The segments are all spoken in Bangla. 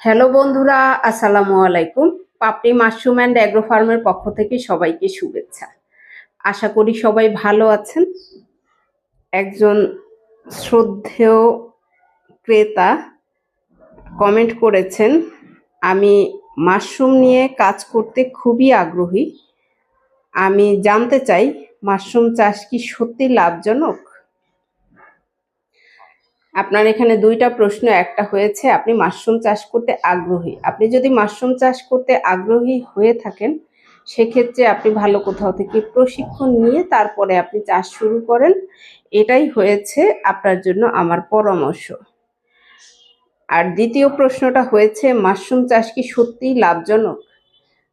হ্যালো বন্ধুরা, আসসালামু আলাইকুম। পাপড়ি মাশরুম অ্যান্ড অ্যাগ্রো ফার্মের পক্ষ থেকে সবাইকে শুভেচ্ছা। আশা করি সবাই ভালো আছেন। একজন শ্রদ্ধেয় ক্রেতা কমেন্ট করেছেন, আমি মাশরুম নিয়ে কাজ করতে খুবই আগ্রহী। আমি জানতে চাই মাশরুম চাষ কি সত্যি লাভজনক? আপনার এখানে দুইটা প্রশ্ন, একটা হয়েছে আপনি মাশরুম চাষ করতে আগ্রহী। আপনি যদি মাশরুম চাষ করতে আগ্রহী হয়ে থাকেন, সেক্ষেত্রে আপনি ভালো কোথাও থেকে প্রশিক্ষণ নিয়ে তারপরে আপনি চাষ শুরু করেন। এটাই হয়েছে আপনার জন্য আমার পরামর্শ। আর দ্বিতীয় প্রশ্নটা হয়েছে, মাশরুম চাষ কি সত্যিই লাভজনক?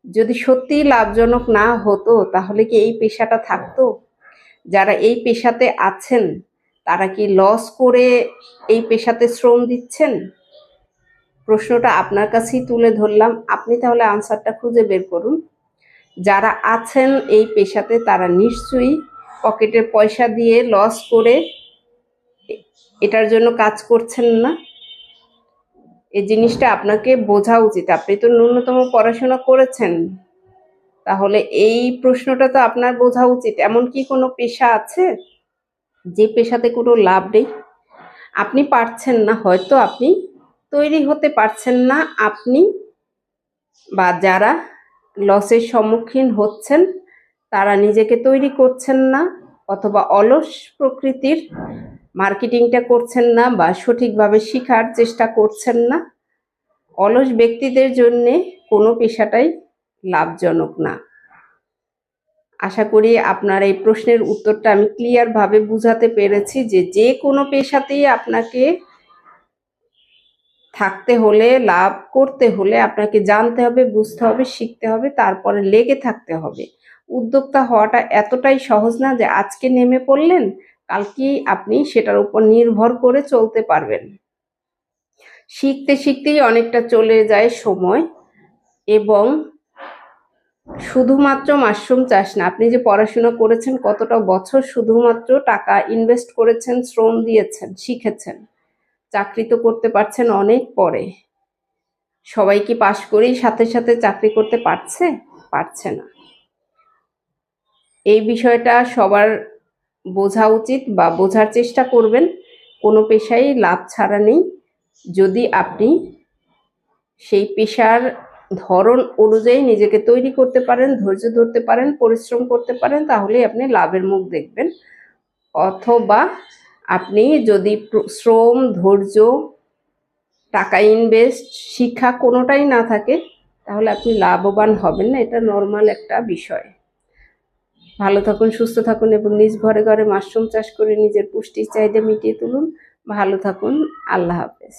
যদি সত্যিই লাভজনক না হতো তাহলে কি এই পেশাটা থাকতো? যারা এই পেশাতে আছেন তারা কি লস করে এই পেশাতে শ্রম দিচ্ছেন? প্রশ্নটা আপনার কাছেই তুলে ধরলাম, আপনি তাহলে আনসারটা খুঁজে বের করুন। যারা আছেন এই পেশাতে তারা নিশ্চয়ই পকেটের পয়সা দিয়ে লস করে এটার জন্য কাজ করছেন না। এই জিনিসটা আপনাকে বোঝা উচিত। আপনি তো ন্যূনতম পড়াশোনা করেছেন, তাহলে এই প্রশ্নটা তো আপনার বোঝা উচিত। এমন কি কোনো পেশা আছে যে পেশাতে কোনো লাভ নেই? আপনি পারছেন না, হয়তো আপনি তৈরি হতে পারছেন না, আপনি বা যারা লসের সম্মুখীন হচ্ছেন তারা নিজেকে তৈরি করছেন না, অথবা অলস প্রকৃতির মার্কেটিংটা করছেন না, বা সঠিকভাবে শেখার চেষ্টা করছেন না। অলস ব্যক্তিদের জন্যে কোনো পেশাটাই লাভজনক না। আশা করি আপনার এই প্রশ্নের উত্তরটা আমি ক্লিয়ারভাবে বুঝাতে পেরেছি যে যে কোনো পেশাতেই আপনাকে থাকতে হলে, লাভ করতে হলে আপনাকে জানতে হবে, বুঝতে হবে, শিখতে হবে, তারপরে লেগে থাকতে হবে। উদ্যোক্তা হওয়াটা এতটাই সহজ না যে আজকে নেমে পড়লেন কালকেই আপনি সেটার উপর নির্ভর করে চলতে পারবেন। শিখতে শিখতেই অনেকটা চলে যায় সময়। এবং শুধুমাত্র মাশরুম চাষ না, আপনি যে পড়াশোনা করেছেন, কতটা বছর শুধুমাত্র টাকা ইনভেস্ট করেছেন, শ্রম দিয়েছেন, শিখেছেন, চাকরি তো করতে পারছেন অনেক পরে। সবাই কি পাশ করেই সাথে সাথে চাকরি করতে পারছে? পারছে না। এই বিষয়টা সবার বোঝা উচিত বা বোঝার চেষ্টা করবেন। কোনো পেশাই লাভ ছাড়া নেই। যদি আপনি সেই পেশার ধরন অনুযায়ী নিজেকে তৈরি করতে পারেন, ধৈর্য ধরতে পারেন, পরিশ্রম করতে পারেন, তাহলেই আপনি লাভের মুখ দেখবেন। অথবা আপনি যদি শ্রম, ধৈর্য, টাকা ইনভেস্ট, শিক্ষা কোনোটাই না থাকে, তাহলে আপনি লাভবান হবেন না। এটা নর্মাল একটা বিষয়। ভালো থাকুন, সুস্থ থাকুন এবং নিজ ঘরে ঘরে মাশরুম চাষ করে নিজের পুষ্টির চাহিদা মিটিয়ে তুলুন। ভালো থাকুন। আল্লাহ হাফেজ।